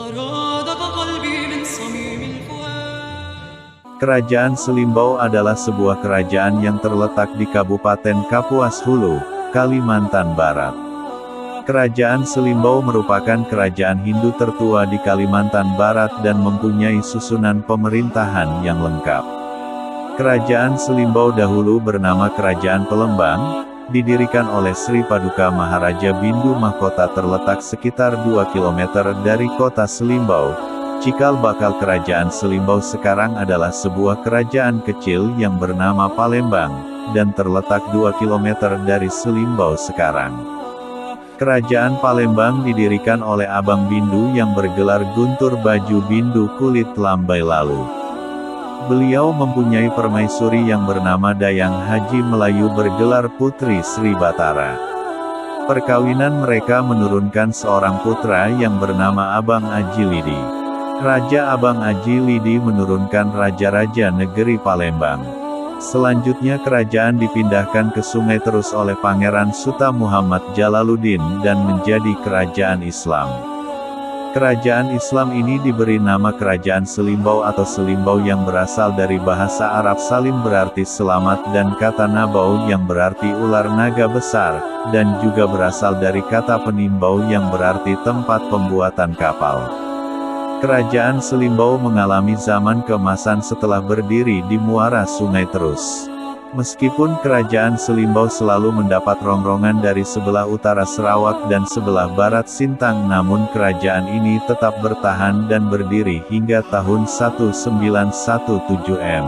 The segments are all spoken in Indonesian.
أرادك قلبي من صميم الفؤاد. Kerajaan Selimbau adalah sebuah kerajaan yang terletak di Kabupaten Kapuas Hulu, Kalimantan Barat. Kerajaan Selimbau merupakan kerajaan Hindu tertua di Kalimantan Barat dan mempunyai susunan pemerintahan yang lengkap. Kerajaan Selimbau dahulu bernama Kerajaan Pelembang, didirikan oleh Sri Paduka Maharaja Bindu Mahkota terletak sekitar 2 km dari kota Selimbau. Cikal bakal Kerajaan Selimbau sekarang adalah sebuah kerajaan kecil yang bernama Palembang, dan terletak 2 km dari Selimbau sekarang. Kerajaan Palembang didirikan oleh Abang Bindu yang bergelar Guntur Baju Bindu Kulit Lambai lalu. Beliau mempunyai permaisuri yang bernama Dayang Haji Melayu bergelar Putri Sri Batara. Perkawinan mereka menurunkan seorang putra yang bernama Abang Aji Lidi. Raja Abang Aji Lidi menurunkan raja-raja negeri Palembang. Selanjutnya kerajaan dipindahkan ke Sungai Terus oleh Pangeran Suta Muhammad Jalaluddin dan menjadi kerajaan Islam. Kerajaan Islam ini diberi nama Kerajaan Selimbau atau Selimbau yang berasal dari bahasa Arab Salim berarti selamat dan kata Nabau yang berarti ular naga besar, dan juga berasal dari kata Penimbau yang berarti tempat pembuatan kapal. Kerajaan Selimbau mengalami zaman keemasan setelah berdiri di muara Sungai Terus. Meskipun Kerajaan Selimbau selalu mendapat rongrongan dari sebelah utara Sarawak dan sebelah barat Sintang, namun kerajaan ini tetap bertahan dan berdiri hingga tahun 1917 m.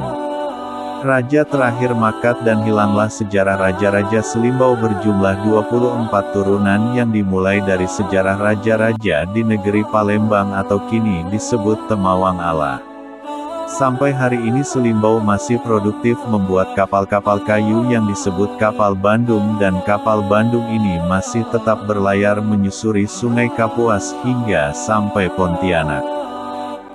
Raja terakhir makat dan hilanglah sejarah raja-raja Selimbau berjumlah 24 turunan yang dimulai dari sejarah raja-raja di negeri Palembang atau kini disebut Temawang Ala. Sampai hari ini Selimbau masih produktif membuat kapal-kapal kayu yang disebut kapal Bandung, dan kapal Bandung ini masih tetap berlayar menyusuri Sungai Kapuas hingga sampai Pontianak.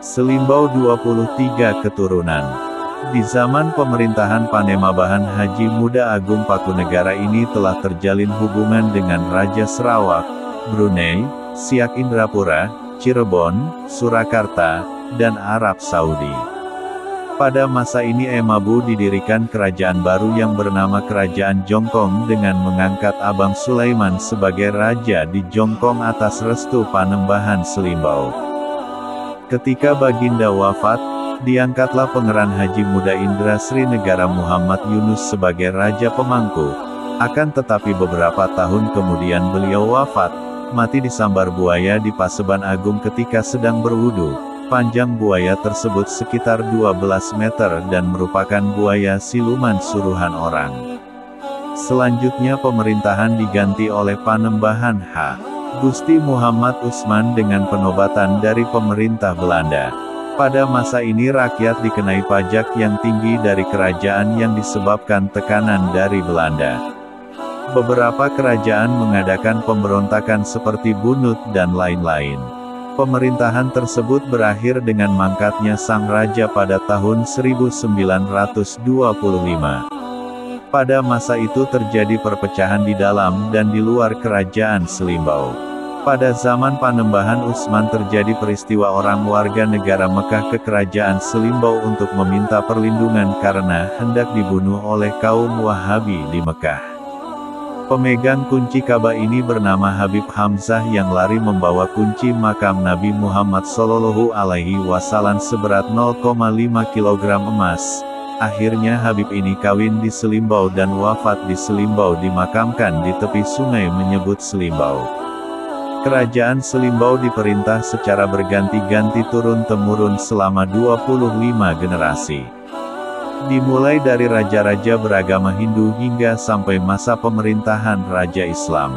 Selimbau 23 keturunan. Di zaman pemerintahan Panemabahan Haji Muda Agung Pakunegara ini telah terjalin hubungan dengan Raja Sarawak, Brunei, Siak Indrapura, Cirebon, Surakarta, dan Arab Saudi. Pada masa ini Emabu didirikan kerajaan baru yang bernama Kerajaan Jongkong dengan mengangkat Abang Sulaiman sebagai raja di Jongkong atas restu Panembahan Selimbau. Ketika Baginda wafat, diangkatlah Pangeran Haji Muda Indra Sri Negara Muhammad Yunus sebagai Raja Pemangku. Akan tetapi beberapa tahun kemudian beliau wafat, mati disambar buaya di Paseban Agung ketika sedang berwudu. Panjang buaya tersebut sekitar 12 meter dan merupakan buaya siluman suruhan orang. Selanjutnya pemerintahan diganti oleh Panembahan H. Gusti Muhammad Usman dengan penobatan dari pemerintah Belanda. Pada masa ini rakyat dikenai pajak yang tinggi dari kerajaan yang disebabkan tekanan dari Belanda. Beberapa kerajaan mengadakan pemberontakan seperti Bunut dan lain-lain. Pemerintahan tersebut berakhir dengan mangkatnya sang raja pada tahun 1925. Pada masa itu terjadi perpecahan di dalam dan di luar kerajaan Selimbau. Pada zaman Panembahan Usman terjadi peristiwa orang warga negara Mekah ke kerajaan Selimbau untuk meminta perlindungan karena hendak dibunuh oleh kaum Wahabi di Mekah. Pemegang kunci Ka'bah ini bernama Habib Hamzah yang lari membawa kunci makam Nabi Muhammad SAW seberat 0,5 kg emas. Akhirnya Habib ini kawin di Selimbau dan wafat di Selimbau, dimakamkan di tepi sungai menyebut Selimbau. Kerajaan Selimbau diperintah secara berganti-ganti turun-temurun selama 25 generasi. Dimulai dari raja-raja beragama Hindu hingga sampai masa pemerintahan Raja Islam.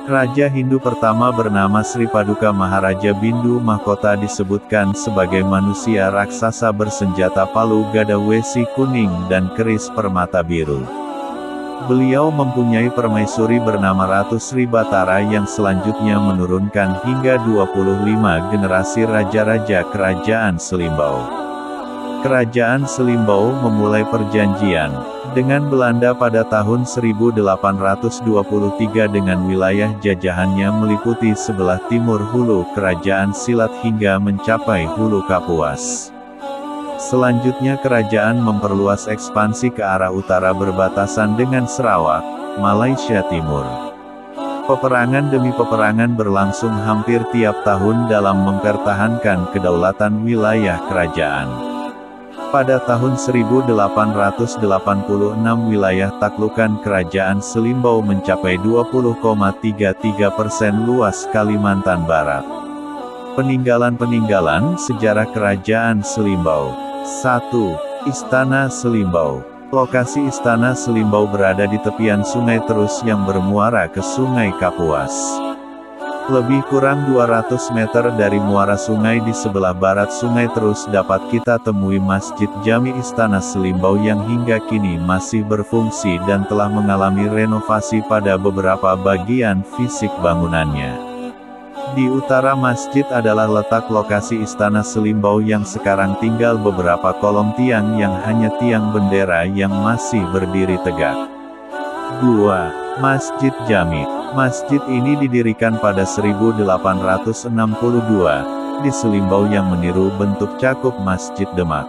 Raja Hindu pertama bernama Sri Paduka Maharaja Bindu Mahkota disebutkan sebagai manusia raksasa bersenjata palu gada wesi kuning dan keris permata biru. Beliau mempunyai permaisuri bernama Ratu Sri Batara yang selanjutnya menurunkan hingga 25 generasi raja-raja kerajaan Selimbau. Kerajaan Selimbau memulai perjanjian dengan Belanda pada tahun 1823 dengan wilayah jajahannya meliputi sebelah timur hulu Kerajaan Silat hingga mencapai hulu Kapuas. Selanjutnya kerajaan memperluas ekspansi ke arah utara berbatasan dengan Sarawak, Malaysia Timur. Peperangan demi peperangan berlangsung hampir tiap tahun dalam mempertahankan kedaulatan wilayah kerajaan. Pada tahun 1886 wilayah taklukan Kerajaan Selimbau mencapai 20,33% luas Kalimantan Barat. Peninggalan-peninggalan sejarah Kerajaan Selimbau. 1. Istana Selimbau. Lokasi Istana Selimbau berada di tepian Sungai Terus yang bermuara ke Sungai Kapuas. Lebih kurang 200 meter dari muara sungai di sebelah barat Sungai Terus dapat kita temui Masjid Jami Istana Selimbau yang hingga kini masih berfungsi dan telah mengalami renovasi pada beberapa bagian fisik bangunannya. Di utara masjid adalah letak lokasi Istana Selimbau yang sekarang tinggal beberapa kolom tiang yang hanya tiang bendera yang masih berdiri tegak. 2. Masjid Jami. Masjid ini didirikan pada 1862, di Selimbau yang meniru bentuk cakup Masjid Demak.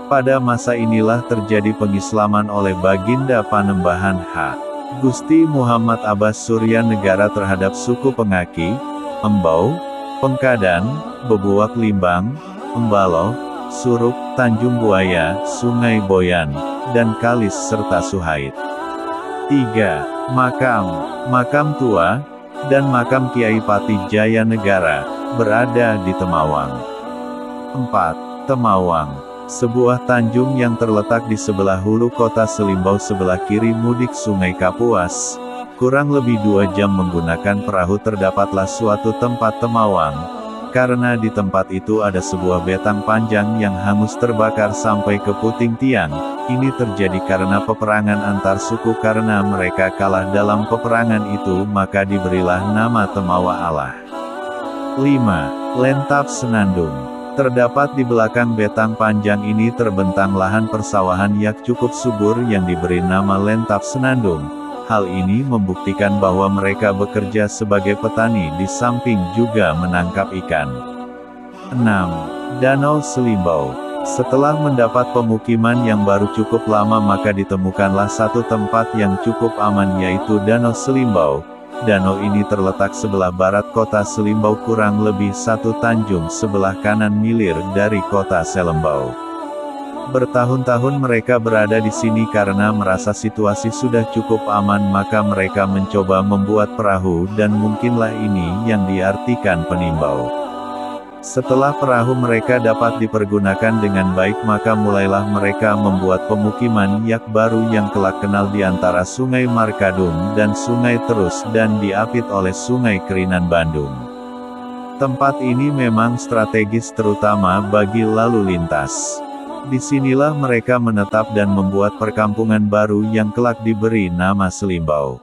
Pada masa inilah terjadi pengislaman oleh Baginda Panembahan H. Gusti Muhammad Abbas Surya Negara terhadap suku Pengaki, Embau, Pengkadan, Bebuak Limbang, Embaloh, Suruk, Tanjung Buaya, Sungai Boyan, dan Kalis serta Suhaid. 3. Makam tua, dan makam Kiai Patih Jaya Negara, berada di Temawang. 4. Temawang. Sebuah tanjung yang terletak di sebelah hulu kota Selimbau sebelah kiri mudik Sungai Kapuas. Kurang lebih 2 jam menggunakan perahu terdapatlah suatu tempat Temawang. Karena di tempat itu ada sebuah betang panjang yang hangus terbakar sampai ke puting tiang. Ini terjadi karena peperangan antar suku karena mereka kalah dalam peperangan itu maka diberilah nama Temawa Allah. 5. Lentap Senandung. Terdapat di belakang betang panjang ini terbentang lahan persawahan yang cukup subur yang diberi nama Lentap Senandung. Hal ini membuktikan bahwa mereka bekerja sebagai petani di samping juga menangkap ikan. 6. Danau Selimbau. Setelah mendapat pemukiman yang baru cukup lama maka ditemukanlah satu tempat yang cukup aman yaitu Danau Selimbau. Danau ini terletak sebelah barat kota Selimbau kurang lebih 1 tanjung sebelah kanan milir dari kota Selembau. Bertahun-tahun mereka berada di sini karena merasa situasi sudah cukup aman maka mereka mencoba membuat perahu dan mungkinlah ini yang diartikan penimbau. Setelah perahu mereka dapat dipergunakan dengan baik maka mulailah mereka membuat pemukiman yak baru yang kelak kenal di antara Sungai Markadung dan Sungai Terus dan diapit oleh Sungai Kerinan Bandung. Tempat ini memang strategis terutama bagi lalu lintas. Disinilah mereka menetap dan membuat perkampungan baru yang kelak diberi nama Selimbau.